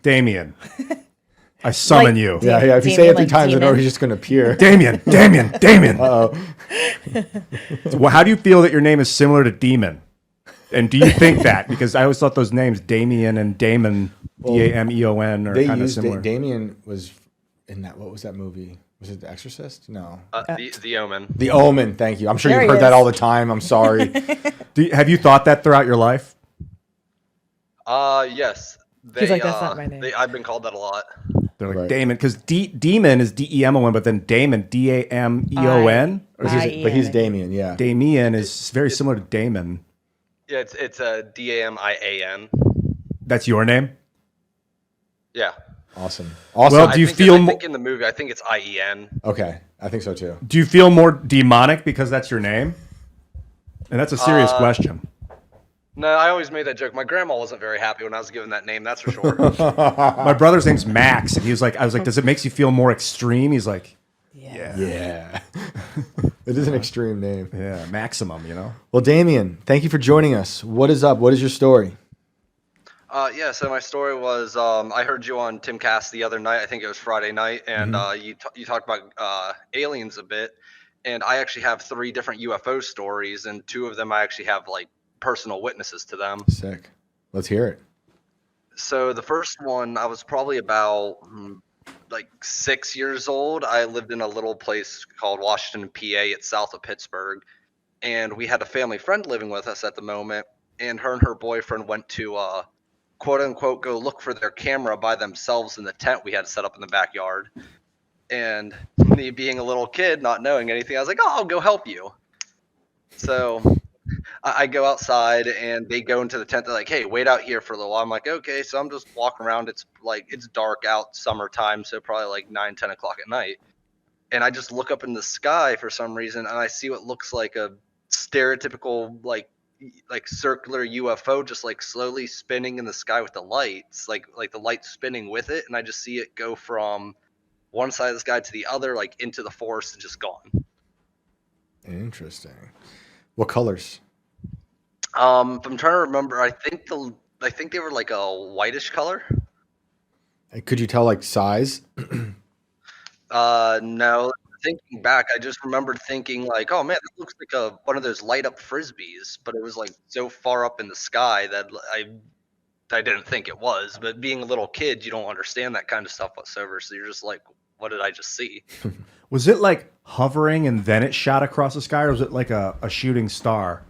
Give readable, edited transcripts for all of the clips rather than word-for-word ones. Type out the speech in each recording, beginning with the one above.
Damien. I summon you. Yeah. If you say it 3 times in a row, he's just going to appear. Damien. Uh-oh. Well, how do you feel that your name is similar to Demon? And do you think that? Because I always thought those names, Damien and Damon, Dameon, are kind of similar. Damien was in that. What was that movie? Was it The Exorcist? No. The Omen. The Omen. Thank you. I'm sure you've heard that all the time. I'm sorry. Have you thought that throughout your life? Yes. He's like, that's not my name. I've been called that a lot. They're like Damon, because Demon is Demon, but then Damon, Dameon. But he's Damien, yeah. Damien is very similar to Damon. Yeah, it's Damian. That's your name? Yeah. Awesome. Well, do you feel? I think in the movie, I think it's IEN. Okay, I think so too. Do you feel more demonic because that's your name? And that's a serious question. No, I always made that joke. My grandma wasn't very happy when I was given that name, that's for sure. My brother's name's Max, and he was like, I was like, does it make you feel more extreme? He's like, yeah. It is an extreme name. Yeah, maximum, you know? Well, Damien, thank you for joining us. What is up? What is your story? So my story was, I heard you on Tim Cass the other night. I think it was Friday night, and you talked about aliens a bit. And I actually have 3 different UFO stories, and 2 of them I actually have like personal witnesses to them. Sick. Let's hear it. So the first one, I was probably about like 6 years old. I lived in a little place called Washington, PA. It's south of Pittsburgh, and we had a family friend living with us at the moment. And her boyfriend went to quote unquote go look for their camera by themselves in the tent we had set up in the backyard. And me being a little kid, not knowing anything, I was like, "Oh, I'll go help you." So I go outside and they go into the tent. They're like, "Hey, wait out here for a little while." I'm like, "Okay." So I'm just walking around. It's dark out, summertime, so probably like 9-10 o'clock at night. And I just look up in the sky for some reason, and I see what looks like a stereotypical like circular UFO just like slowly spinning in the sky with the lights, like the light spinning with it. And I just see it go from one side of the sky to the other, like into the forest, and just gone. Interesting. What colors? If I'm trying to remember, I think they were like a whitish color. Could you tell like size? No. Thinking back, I just remembered thinking like, "Oh man, that looks like one of those light up frisbees," but it was like so far up in the sky that I didn't think it was. But being a little kid, you don't understand that kind of stuff whatsoever, so you're just like, "What did I just see?" Was it like hovering and then it shot across the sky, or was it like a shooting star?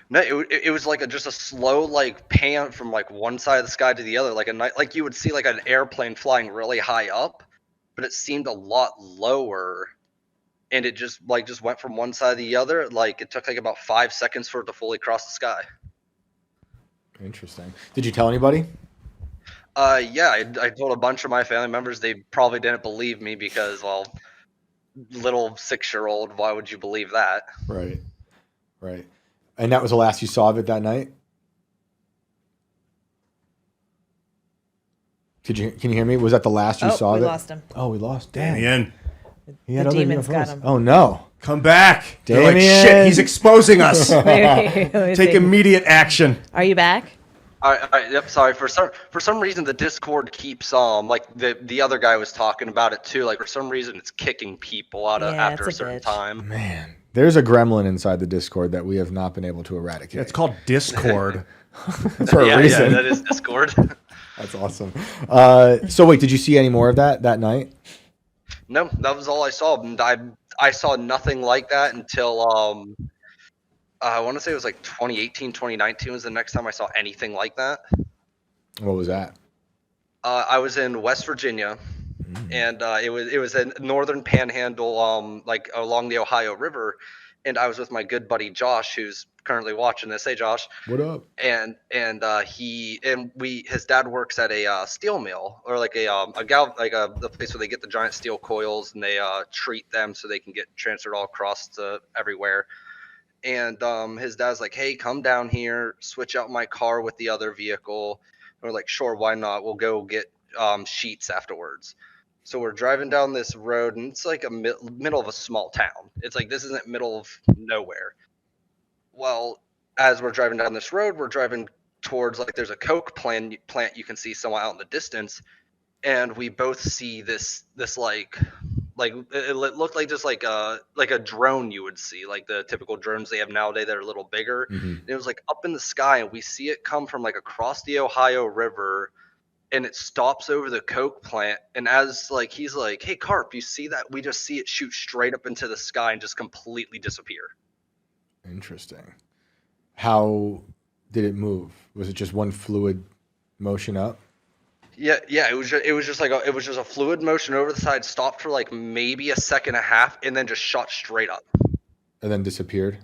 No, it was like just a slow like pan from like one side of the sky to the other, like you would see like an airplane flying really high up, but it seemed a lot lower, and it just went from one side to the other. Like it took like about 5 seconds for it to fully cross the sky. Interesting. Did you tell anybody? Yeah, I told a bunch of my family members. They probably didn't believe me because, well, little 6-year-old, why would you believe that? Right. And that was the last you saw of it that night? Can you hear me? Was that the last you saw of it? We lost him. Oh, we lost Damien. He had The other demons UFOs. got him. Oh no. Come back. They're like, Damien. shit, he's exposing us. Wait, let me Take see. immediate action. Are you back? Yep. Sorry. For some reason, the Discord keeps like the other guy was talking about it too. Like for some reason, it's kicking people out after a it's a certain bitch. time. Man, there's a gremlin inside the Discord that we have not been able to eradicate. It's called Discord. for a reason. Yeah, that is Discord. That's awesome. So wait, did you see any more of that night? No, that was all I saw. And I saw nothing like that until I want to say it was like 2018, 2019 was the next time I saw anything like that. What was that? I was in West Virginia, and it was a northern panhandle, like along the Ohio River, and I was with my good buddy Josh, who's currently watching this. Hey, Josh. What up? And his dad works at a steel mill, or like the place where they get the giant steel coils and they treat them so they can get transferred all across to everywhere. And his dad's like, "Hey, come down here, switch out my car with the other vehicle." And we're like, "Sure, why not? We'll go get sheets afterwards." So we're driving down this road, and it's like a middle of a small town. It's like this isn't middle of nowhere. Well, as we're driving down this road, we're driving towards like there's a coke plant you can see somewhere out in the distance, and we both see this like it looked like just like a drone you would see, like the typical drones they have nowadays that are a little bigger. And it was like up in the sky, and we see it come from like across the Ohio River, and it stops over the coke plant. And as like he's like, "Hey Carp, you see that?" We just see it shoot straight up into the sky and just completely disappear. Interesting. How did it move? Was it just one fluid motion up? Yeah. It was just like a fluid motion over the side, stopped for like maybe a second and a half, and then just shot straight up. And then disappeared?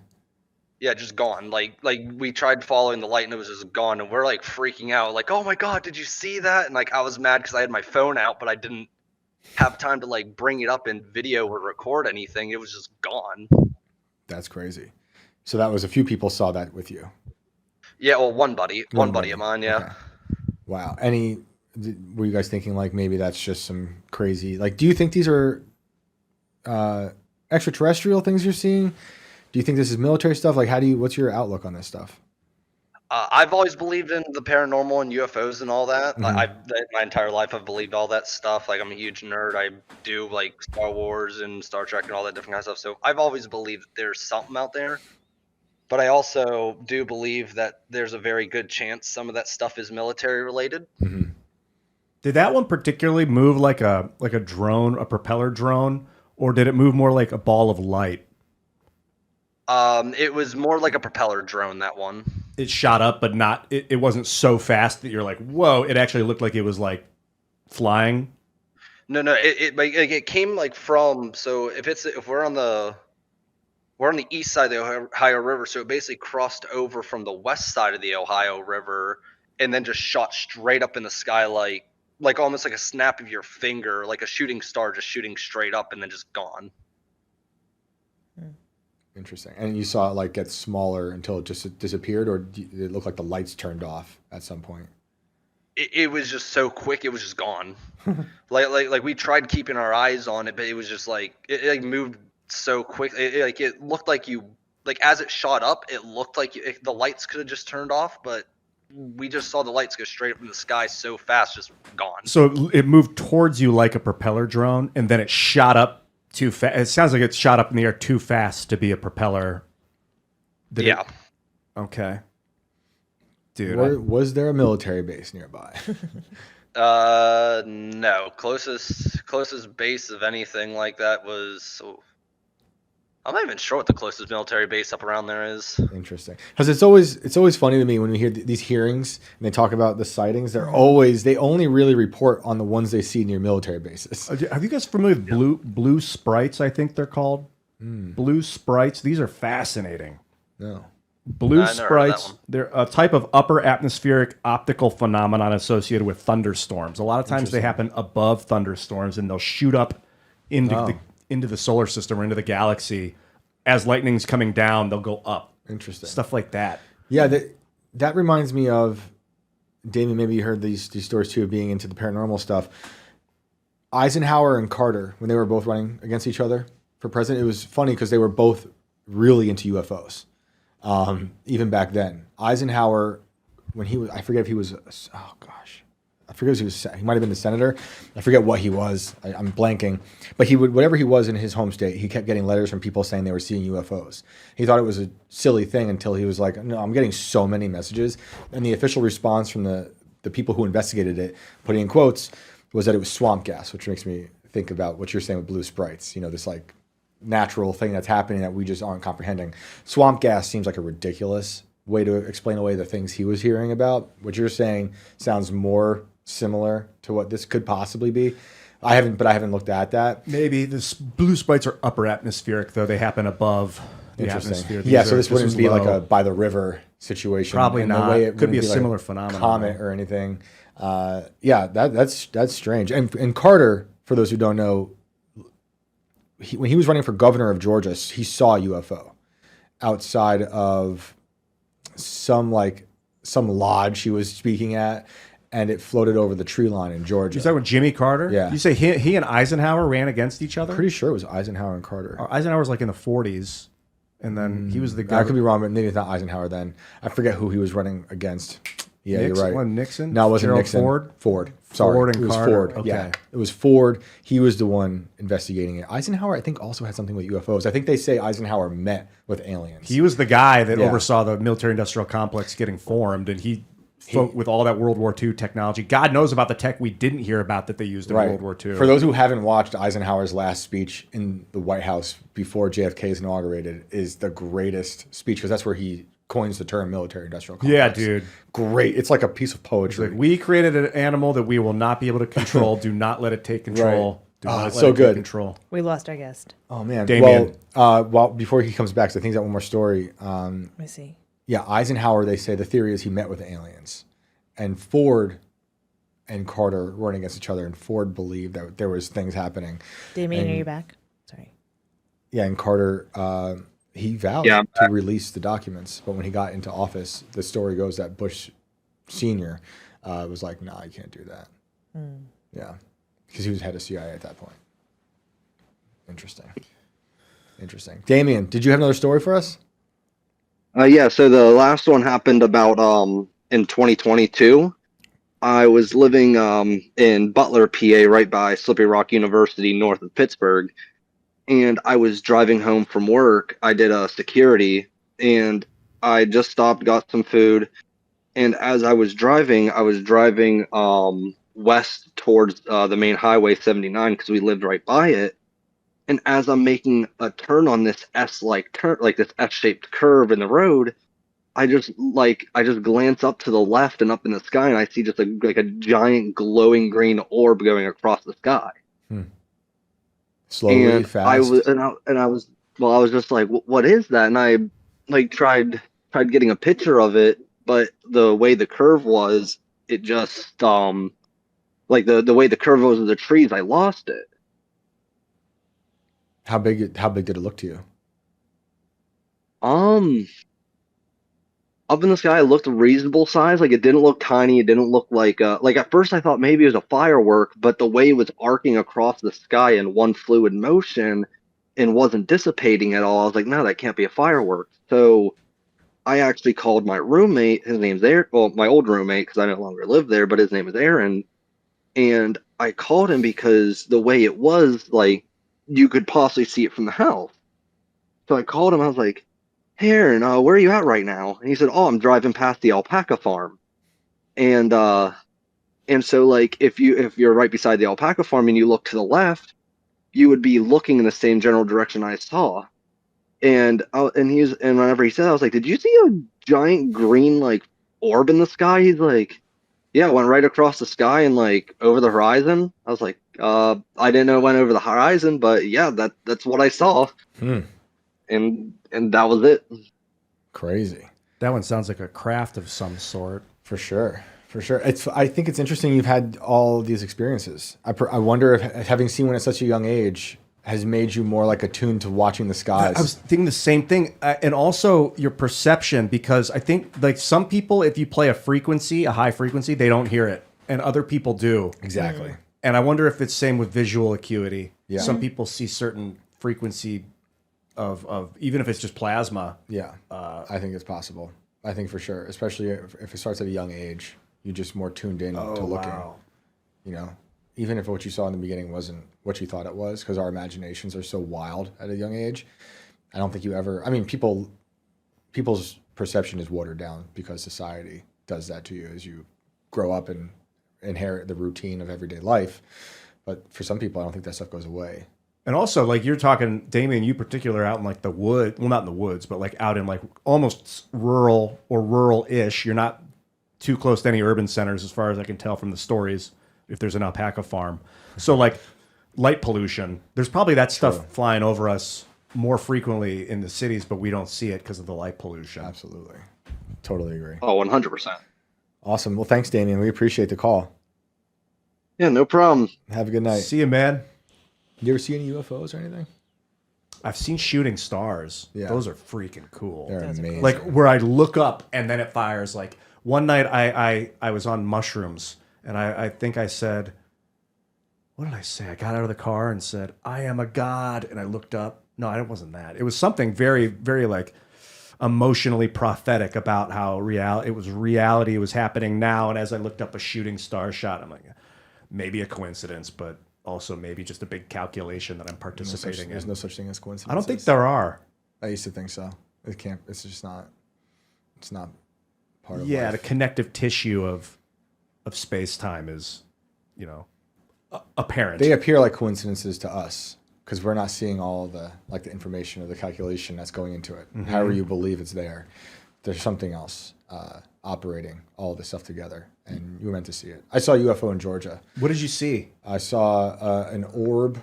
Yeah, just gone. Like we tried following the light and it was just gone, and we're like freaking out, like, "Oh my god, did you see that?" And like I was mad because I had my phone out, but I didn't have time to like bring it up in video or record anything. It was just gone. That's crazy. So that was a few people saw that with you. Yeah, well, one buddy of mine. Yeah. Okay. Wow. Were you guys thinking like maybe that's just some crazy? Like, do you think these are extraterrestrial things you're seeing? Do you think this is military stuff? Like, what's your outlook on this stuff? I've always believed in the paranormal and UFOs and all that. My entire life I've believed all that stuff. Like, I'm a huge nerd. I do like Star Wars and Star Trek and all that different kind of stuff. So I've always believed that there's something out there. But I also do believe that there's a very good chance some of that stuff is military related. Mm-hmm. Did that one particularly move like a drone, a propeller drone, or did it move more like a ball of light? It was more like a propeller drone, that one. It shot up, but not. It wasn't so fast that you're like, whoa! It actually looked like it was like flying. No. It came like from. So if we're on the east side of the Ohio River, so it basically crossed over from the west side of the Ohio River, and then just shot straight up in the sky, like almost like a snap of your finger, like a shooting star, just shooting straight up and then just gone. Interesting. And you saw it like get smaller until it just disappeared, or did it look like the lights turned off at some point? It was just so quick, it was just gone. like we tried keeping our eyes on it, but it was just like it like moved so quick. It looked like as it shot up, it looked like the lights could have just turned off, but we just saw the lights go straight up in the sky so fast, just gone. So it moved towards you like a propeller drone, and then it shot up too fast. It sounds like it shot up in the air too fast to be a propeller. Okay. Dude. Was there a military base nearby? No. Closest base of anything like that was... I'm not even sure what the closest military base up around there is. Interesting, because it's always funny to me when we hear these hearings and they talk about the sightings. They only really report on the ones they see near military bases. Have you guys familiar with blue Sprites? I think they're called blue Sprites. These are fascinating. No. Blue Sprites, they're a type of upper atmospheric optical phenomenon associated with thunderstorms. A lot of times they happen above thunderstorms, and they'll shoot up into the solar system or into the galaxy. As lightning's coming down, they'll go up. Interesting. Stuff like that. Yeah, that reminds me of, Damien, maybe you heard these stories too, of being into the paranormal stuff. Eisenhower and Carter, when they were both running against each other for president, it was funny because they were both really into UFOs. Even back then. Eisenhower, when he was, I forget if he was, he might have been the senator. I forget what he was. I'm blanking. But whatever he was in his home state, he kept getting letters from people saying they were seeing UFOs. He thought it was a silly thing until he was like, no, I'm getting so many messages. And the official response from the people who investigated it, putting in quotes, was that it was swamp gas, which makes me think about what you're saying with blue Sprites. This like natural thing that's happening that we just aren't comprehending. Swamp gas seems like a ridiculous way to explain away the things he was hearing about. What you're saying sounds more similar to what this could possibly be. I haven't looked at that. Maybe the blue Sprites are upper atmospheric, though they happen above the atmosphere. So this wouldn't be like a by the river situation. Probably not. It could be a like similar phenomenon. Comet or anything. That's strange. And Carter, for those who don't know, when he was running for governor of Georgia, he saw a UFO outside of some lodge he was speaking at, and it floated over the tree line in Georgia. Is that with Jimmy Carter? Yeah. You say he and Eisenhower ran against each other? Pretty sure it was Eisenhower and Carter. Eisenhower was like in the 40s, and then he was the governor. I could be wrong, but maybe it's not Eisenhower then. I forget who he was running against. Yeah, Nixon? you're right. Wasn't Nixon? No, it wasn't Gerald Nixon. Ford? Ford. Sorry. Ford and it was Carter. Ford. Okay. Yeah, it was Ford. He was the one investigating it. Eisenhower, I think, also had something with UFOs. I think they say Eisenhower met with aliens. He was the guy that Yeah. oversaw the military-industrial complex getting formed, and he with all that World War II technology. God knows about the tech we didn't hear about that they used in World War II. For those who haven't watched Eisenhower's last speech in the White House before JFK is inaugurated, is the greatest speech because that's where he coins the term military-industrial complex. Yeah, dude. Great. It's like a piece of poetry. Like, we created an animal that we will not be able to control. Do not let it take control. Do not it's let so it good. take control. We lost our guest. Oh man, Damien. Well, before he comes back, so I think that one more story. Let me see. Yeah, Eisenhower. They say the theory is he met with aliens, and Ford and Carter running against each other, and Ford believed that there was things happening. Damien, are you back? Sorry. Yeah, and Carter he vowed to release the documents, but when he got into office, the story goes that Bush Sr. Was like, "Nah, you can't do that." Yeah, because he was head of CIA at that point. Interesting. Damien, did you have another story for us? Yeah, so the last one happened about in 2022. I was living in Butler, PA, right by Slippery Rock University, north of Pittsburgh, and I was driving home from work. I did security, and I just stopped, got some food, and as I was driving west towards the main highway 79 because we lived right by it. And as I'm making a turn on this S-like turn, like this S-shaped curve in the road, I just glance up to the left and up in the sky, and I see just a giant glowing green orb going across the sky. Slowly, and fast. I was just like, what is that? And I tried getting a picture of it, but the way the curve was, it just the way the curve was of the trees, I lost it. How big did it look to you? Up in the sky, it looked reasonable size. Like, it didn't look tiny. It didn't look like at first I thought maybe it was a firework, but the way it was arcing across the sky in one fluid motion and wasn't dissipating at all, I was like, no, that can't be a firework. So I actually called my roommate. His name's Aaron. Well, my old roommate, because I no longer live there, but his name is Aaron. And I called him because the way it was, like, you could possibly see it from the house. So I called him. I was like, "Hey, Aaron, where are you at right now?" And he said, "Oh, I'm driving past the alpaca farm." And so, like, if you're right beside the alpaca farm and you look to the left, you would be looking in the same general direction I saw. And whenever he said that, I was like, "Did you see a giant green like orb in the sky?" He's like, "Yeah, it went right across the sky and like over the horizon." I was like, I didn't know it went over the horizon, but yeah, that's what I saw." And that was it. Crazy. That one sounds like a craft of some sort. For sure. I think it's interesting you've had all these experiences. I wonder if having seen one at such a young age has made you more like attuned to watching the skies. I was thinking the same thing. And also your perception, because I think like some people, if you play a high frequency, they don't hear it. And other people do. Exactly. And I wonder if it's same with visual acuity. Yeah. Some people see certain frequency of even if it's just plasma. Yeah, I think it's possible. I think for sure, especially if it starts at a young age, you're just more tuned in to looking. Wow. You know, even if what you saw in the beginning wasn't what you thought it was, because our imaginations are so wild at a young age. I don't think you ever. I mean, people's perception is watered down because society does that to you as you grow up and inherit the routine of everyday life. But for some people, I don't think that stuff goes away. And also, like you're talking, Damien, you particular out in like the wood, well, not in the woods, but like out in like almost rural or rural-ish. You're not too close to any urban centers as far as I can tell from the stories, if there's an alpaca farm. So like light pollution, there's probably that stuff flying over us more frequently in the cities, but we don't see it because of the light pollution. Absolutely. Totally agree. Oh, 100%. Awesome. Well, thanks, Damien. We appreciate the call. Yeah, no problem. Have a good night. See you, man. You ever see any UFOs or anything? I've seen shooting stars. Yeah. Those are freaking cool. They're amazing. Like where I look up and then it fires. Like one night I was on mushrooms and I think I said, what did I say? I got out of the car and said, "I am a god." And I looked up. No, it wasn't that. It was something very, very like, emotionally prophetic about how reality was happening now. And as I looked up a shooting star shot, I'm like, maybe a coincidence, but also maybe just a big calculation that I'm participating in. There's no such thing as coincidence. I don't think there are. I used to think so. It can't. It's just not. It's not part of Yeah, life. the connective tissue of space time is, apparent. They appear like coincidences to us because we're not seeing all the information or the calculation that's going into it. Mm-hmm. However you believe it's there, there's something else operating all this stuff together, and you were meant to see it. I saw a UFO in Georgia. What did you see? I saw an orb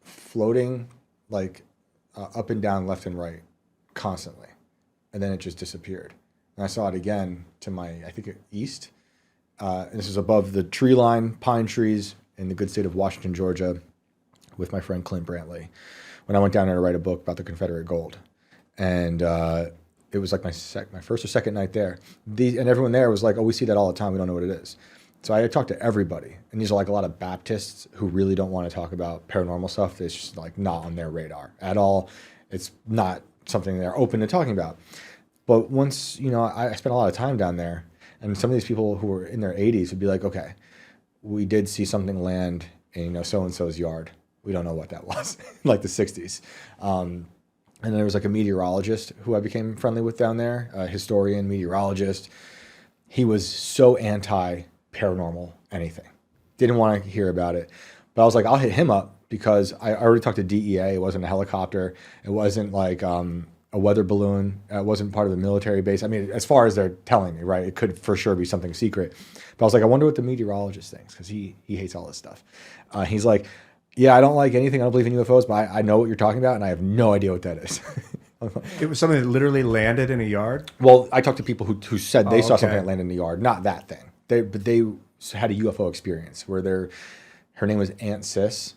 floating up and down, left and right, constantly, and then it just disappeared. And I saw it again to my, I think, east. And this is above the tree line, pine trees in the good state of Washington, Georgia, with my friend Clint Brantley, when I went down there to write a book about the Confederate gold. And it was like my first or second night there. And everyone there was like, oh, we see that all the time. We don't know what it is. So I talked to everybody. And these are like a lot of Baptists who really don't want to talk about paranormal stuff. It's just like not on their radar at all. It's not something they're open to talking about. But once, I spent a lot of time down there. And some of these people who were in their 80s would be like, okay, we did see something land in, so-and-so's yard. We don't know what that was, like the 60s. And then there was like a meteorologist who I became friendly with down there, a historian, meteorologist. He was so anti-paranormal anything. Didn't want to hear about it. But I was like, I'll hit him up because I already talked to DEA. It wasn't a helicopter. It wasn't like a weather balloon. It wasn't part of the military base. I mean, as far as they're telling me, right? It could for sure be something secret. But I was like, I wonder what the meteorologist thinks because he hates all this stuff. He's like, yeah, I don't like anything. I don't believe in UFOs, but I know what you're talking about, and I have no idea what that is. It was something that literally landed in a yard? Well, I talked to people who said they saw okay. something that landed in the yard. Not that thing. But they had a UFO experience where her name was Aunt Sis.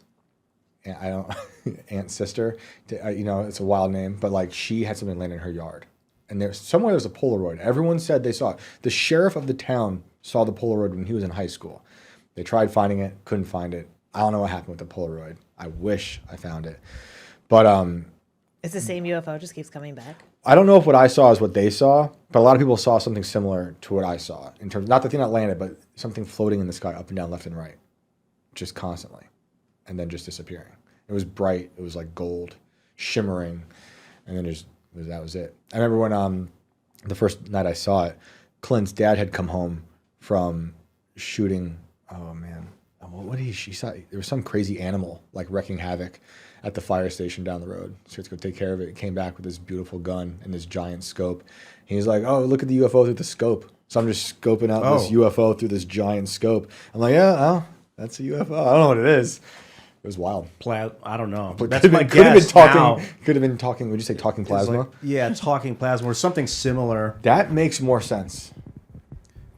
Aunt Sister. It's a wild name, but like she had something land in her yard. And there's a Polaroid. Everyone said they saw it. The sheriff of the town saw the Polaroid when he was in high school. They tried finding it, couldn't find it. I don't know what happened with the Polaroid. I wish I found it. But It's the same UFO, just keeps coming back. I don't know if what I saw is what they saw, but a lot of people saw something similar to what I saw in terms, not the thing that landed, but something floating in the sky up and down, left and right, just constantly, and then just disappearing. It was bright. It was like gold, shimmering, and then that was it. I remember when the first night I saw it, Clint's dad had come home from shooting. Oh man, what did he saw? There was some crazy animal like wreaking havoc at the fire station down the road. So he had to go take care of it. He came back with this beautiful gun and this giant scope. He's like, oh, look at the UFO through the scope. So I'm just scoping out this UFO through this giant scope. I'm like, yeah, that's a UFO. I don't know what it is. It was wild. I don't know. But That's my could have guess now. Could have been talking. Would you say talking plasma? Talking plasma or something similar. That makes more sense.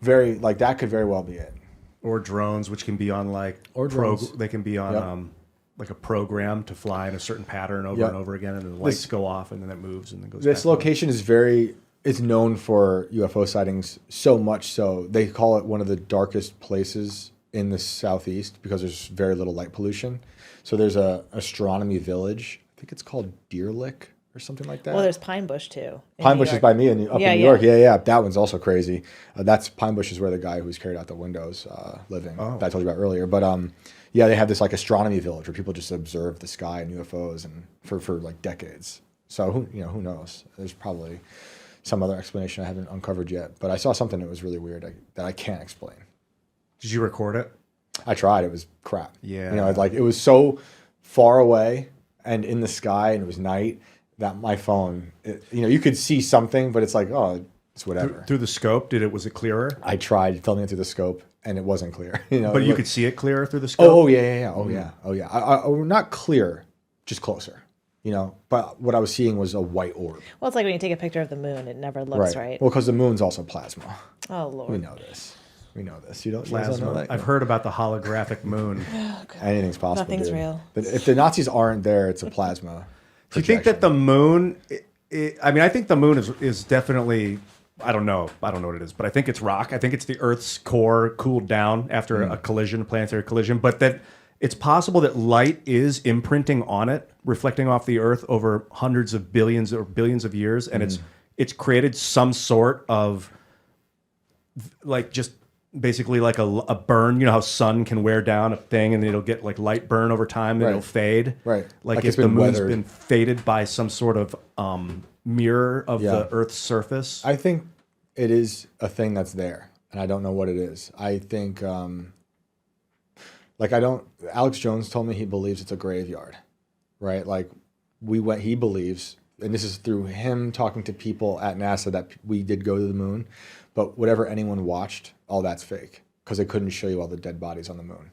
That could very well be it. Or drones, which can be on they can be on like a program to fly in a certain pattern over and over again, and then the lights go off, and then it moves, and then goes. This location is known for UFO sightings so much so they call it one of the darkest places in the southeast because there's very little light pollution. So there's a astronomy village. I think it's called Deer Lick or something like that. Well, there's Pine Bush too. Pine Bush is by me up in New York. Yeah. That one's also crazy. That's Pine Bush is where the guy who's carried out the windows living that I told you about earlier. But they have this like astronomy village where people just observe the sky and UFOs and for like decades. So who knows? There's probably some other explanation I haven't uncovered yet. But I saw something that was really weird that I can't explain. Did you record it? I tried. It was crap. Yeah. It was so far away and in the sky and it was night that my phone, you could see something, but it's like, oh, it's whatever. Through the scope, was it clearer? I tried filming it through the scope and it wasn't clear. But you could see it clearer through the scope? Oh yeah. Oh yeah. Not clear, just closer. But what I was seeing was a white orb. Well, it's like when you take a picture of the moon, it never looks right. Well, because the moon's also plasma. Oh, Lord. We know this. You don't plasma. Know that? I've heard about the holographic moon. Oh, anything's possible. Nothing's real. But if the Nazis aren't there, it's a plasma. Do you think that the moon? I think the moon is definitely. I don't know what it is, but I think it's rock. I think it's the Earth's core cooled down after a planetary collision. But that it's possible that light is imprinting on it, reflecting off the Earth over hundreds of billions or billions of years, and it's created some sort of like just basically like a burn. You know how sun can wear down a thing and it'll get like light burn over time and it'll fade. Right. Like It's if the been moon's weathered. been faded by some sort of mirror of the Earth's surface. I think it is a thing that's there, and I don't know what it is. I think, Alex Jones told me he believes it's a graveyard, right? Like he believes, and this is through him talking to people at NASA, that we did go to the moon, but whatever anyone watched, all that's fake because they couldn't show you all the dead bodies on the moon.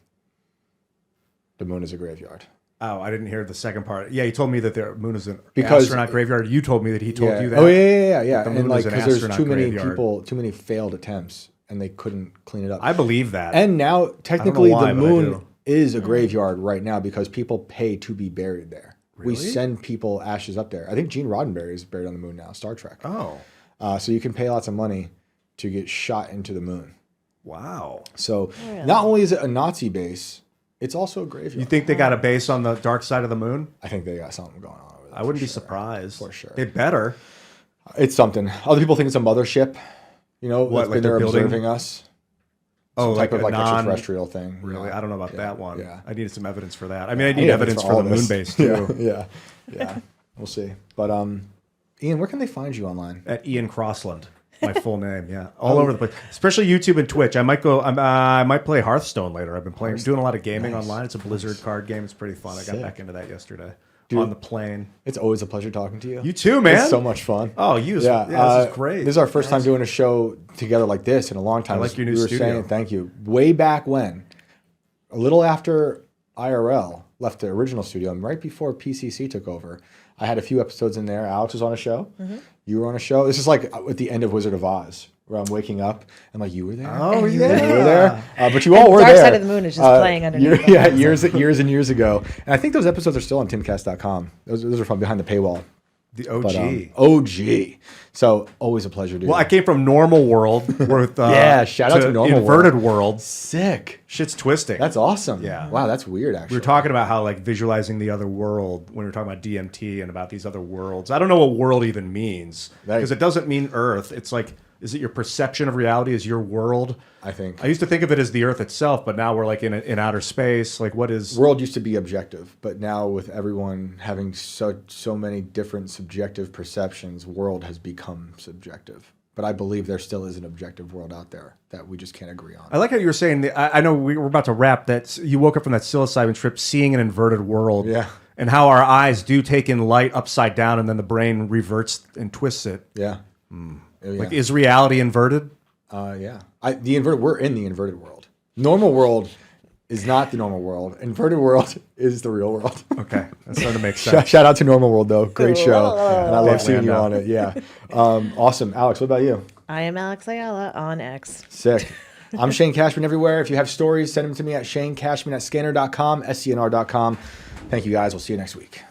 The moon is a graveyard. Oh, I didn't hear the second part. Yeah, he told me that the moon is an Because- astronaut graveyard. You told me that he told you that. Oh yeah. The And moon like is an because there's astronaut too many graveyard. people, too many failed attempts, and they couldn't clean it up. I believe that. And now, technically, why, the but I moon do. is a graveyard right now because people pay to be buried there. We Really? send people ashes up there. I think Gene Roddenberry is buried on the moon now, Star Trek. Oh, So you can pay lots of money to get shot into the moon. wow. So not only is it a Nazi base, it's also a graveyard. You think they got a base on the dark side of the moon? I think they got something going on over there. I wouldn't be surprised. For sure. They better. It's something. Other people think it's a mothership. You know, What, that's like been there they're building- observing us. Oh, Some type of a like non- extraterrestrial thing. Really? Yeah. I don't know about Yeah, that one. yeah. I needed some evidence for that. I mean, I need evidence for all the this. moon base too. Yeah. We'll see. But Ian, where can they find you online? At Ian Crossland, my full name. Yeah, all over the place, especially YouTube and Twitch. I might go. I might play Hearthstone later. I've been doing a lot of gaming online. It's a Blizzard card game. It's pretty fun. I got Sick. back into that yesterday Dude. on the plane. It's always a pleasure talking to you. You too, man. It's so much fun. Oh, this is great. This is our first time doing a show together like this in a long time. I like your new we were studio. saying thank you. Way back when, a little after IRL left the original studio and right before PCC took over, I had a few episodes in there. Alex was on a show. You were on a show. This is like at the end of Wizard of Oz, where I'm waking up and like, you were there. Oh, You yeah. were there. But you all were Dark there. Side of the Moon is just playing underneath. years and years ago. And I think those episodes are still on timcast.com. Those are from behind the paywall. The OG. But, OG. So always a pleasure, dude. Well, I came from normal world with Yeah, shout out to normal inverted world. Sick. Shit's twisting. That's awesome. Yeah. Wow, that's weird, actually. We were talking about how like visualizing the other world when we were talking about DMT and about these other worlds. I don't know what world even means because it doesn't mean Earth. It's like, is it your perception of reality as your world? I think. I used to think of it as the Earth itself, but now we're like in outer space. Like, what is? World used to be objective, but now with everyone having so many different subjective perceptions, world has become subjective. But I believe there still is an objective world out there that we just can't agree on. I like how you were saying. I know we were about to wrap. That you woke up from that psilocybin trip, seeing an inverted world. Yeah. And how our eyes do take in light upside down, and then the brain reverts and twists it. Yeah. Yeah. Like, is reality inverted? Yeah. We're in the inverted world. Normal world is not the normal world. Inverted world is the real world. Okay, that's starting to make sense. Shout out to Normal World, though. Great show. And I love Dave seeing you Lando. on it. Yeah. Awesome. Alex, what about you? I am Alex Ayala on X. Sick. I'm Shane Cashman everywhere. If you have stories, send them to me at shanecashman@scanner.com, scnr.com. Thank you, guys. We'll see you next week.